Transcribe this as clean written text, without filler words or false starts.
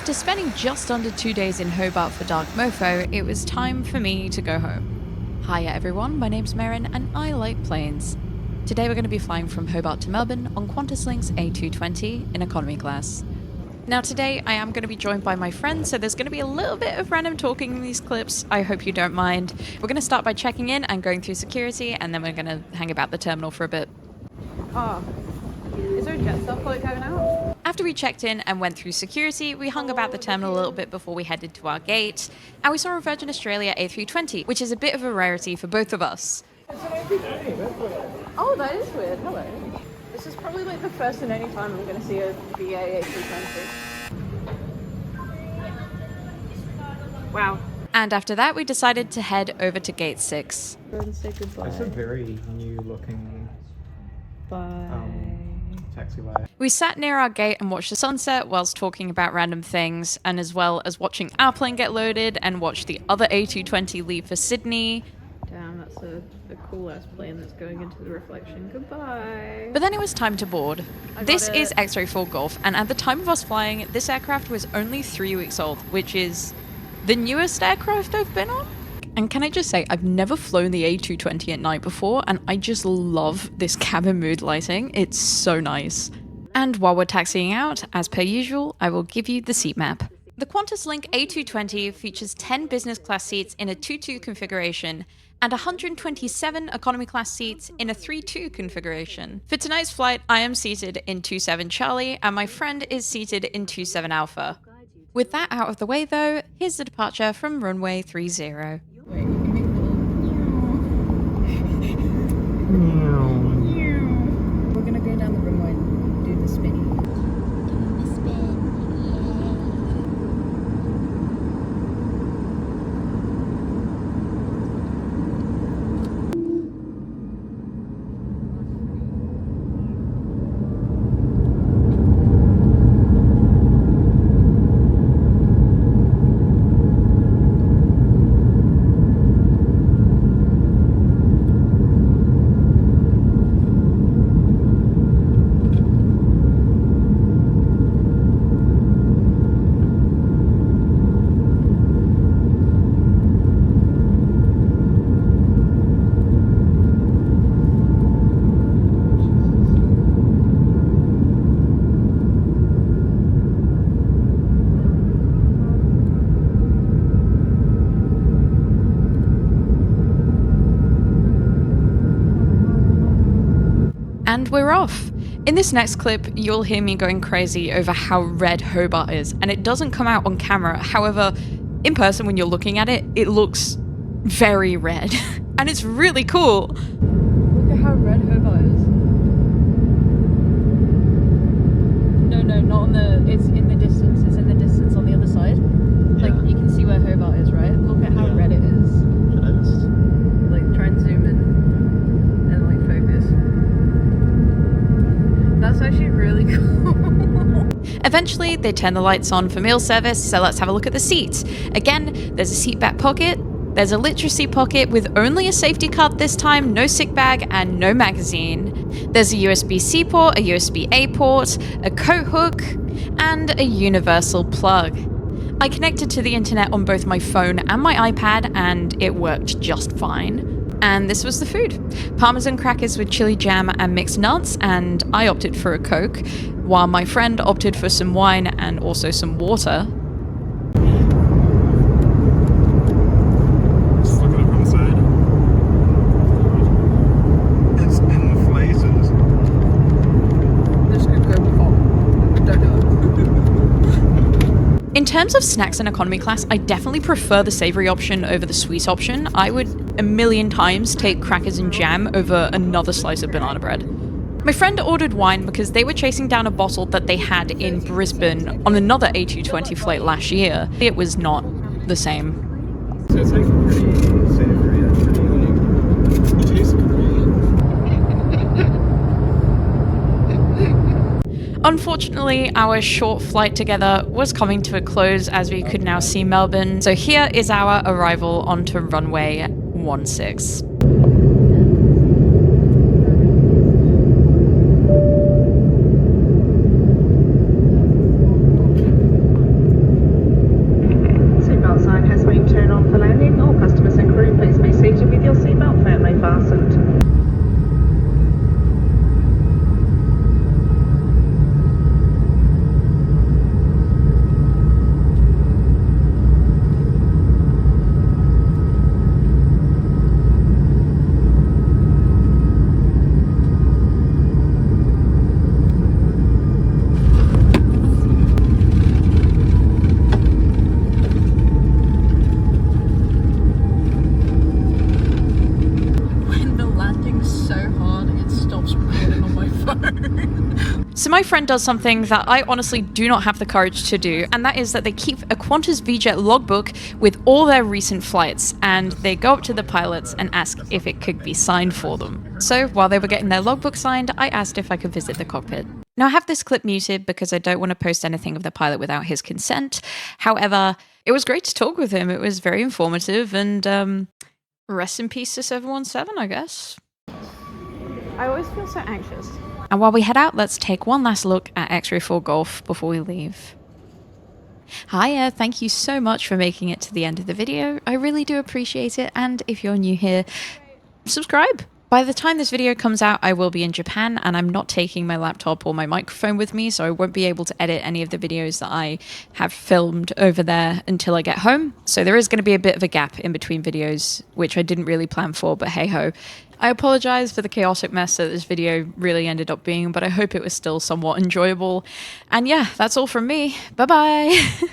After spending just under 2 days in Hobart for Dark Mofo, it was time for me to go home. Hiya everyone, my name's Merryn and I like planes. Today we're going to be flying from Hobart to Melbourne on QantasLink's A220 in economy class. Now today I am going to be joined by my friend, so there's going to be a little bit of random talking in these clips. I hope you don't mind. We're going to start by checking in and going through security, and then we're going to hang about the terminal for a bit. Oh, is there a jet stuff like going out? After we checked in and went through security, we hung about the terminal a little bit before we headed to our gate, and we saw a Virgin Australia A320, which is a bit of a rarity for both of us. Oh, that is weird. Hello. This is probably like the first and only time I'm going to see a BA A320. Wow. And after that, we decided to head over to gate 6. Go and say goodbye. It's a very new looking taxiway. We sat near our gate and watched the sunset whilst talking about random things, and as well as watching our plane get loaded and watch the other A220 leave for Sydney. Damn, that's a cool ass plane that's going into the reflection. Goodbye. But then it was time to board. This is X-Ray 4 Golf, and at the time of us flying, this aircraft was only 3 weeks old, which is the newest aircraft I've been on. And can I just say, I've never flown the A220 at night before, and I just love this cabin mood lighting. It's so nice. And while we're taxiing out, as per usual, I will give you the seat map. The QantasLink A220 features 10 business class seats in a 2-2 configuration and 127 economy class seats in a 3-2 configuration. For tonight's flight, I am seated in 27 Charlie and my friend is seated in 27 Alpha. With that out of the way though, here's the departure from runway 30. Wait, you can make We're gonna go down the runway and do the spinny. And we're off! In this next clip, you'll hear me going crazy over how red Hobart is, and it doesn't come out on camera. However, in person when you're looking at it, it looks very red. And it's really cool! Look at how red Hobart is. No, not on the... It's in the distance. It's in the distance on the other side. Like, you can see where Hobart is, right? Look at how red it is. Should I just... Like, try and zoom in and, like, focus. That's actually really cool. Eventually, they turn the lights on for meal service, so let's have a look at the seats. Again, there's a seat back pocket, there's a literacy pocket with only a safety card this time, no sick bag, and no magazine. There's a USB-C port, a USB-A port, a coat hook, and a universal plug. I connected to the internet on both my phone and my iPad, and it worked just fine. And this was the food. Parmesan crackers with chili jam and mixed nuts, and I opted for a Coke, while my friend opted for some wine and also some water. Just look at it from the side. It's in places. This could go before. Don't do it. In terms of snacks in economy class, I definitely prefer the savory option over the sweet option. I would a million times take crackers and jam over another slice of banana bread. My friend ordered wine because they were chasing down a bottle that they had in Brisbane on another A220 flight last year. It was not the same. So it's like pretty savory, actually. It tastes great. Unfortunately, our short flight together was coming to a close as we could now see Melbourne. So here is our arrival onto runway 16. my friend does something that I honestly do not have the courage to do, and that is that they keep a Qantas VJet logbook with all their recent flights, and they go up to the pilots and ask if it could be signed for them. So while they were getting their logbook signed, I asked if I could visit the cockpit. Now I have this clip muted because I don't want to post anything of the pilot without his consent. However, it was great to talk with him. It was very informative, and rest in peace to 717, I guess. I always feel so anxious. And while we head out, let's take one last look at X-Ray 4 Golf before we leave. Hiya, thank you so much for making it to the end of the video. I really do appreciate it, and if you're new here, subscribe. By the time this video comes out, I will be in Japan, and I'm not taking my laptop or my microphone with me, so I won't be able to edit any of the videos that I have filmed over there until I get home. So there is going to be a bit of a gap in between videos, which I didn't really plan for, but hey ho. I apologize for the chaotic mess that this video really ended up being, but I hope it was still somewhat enjoyable. And yeah, that's all from me. Bye bye!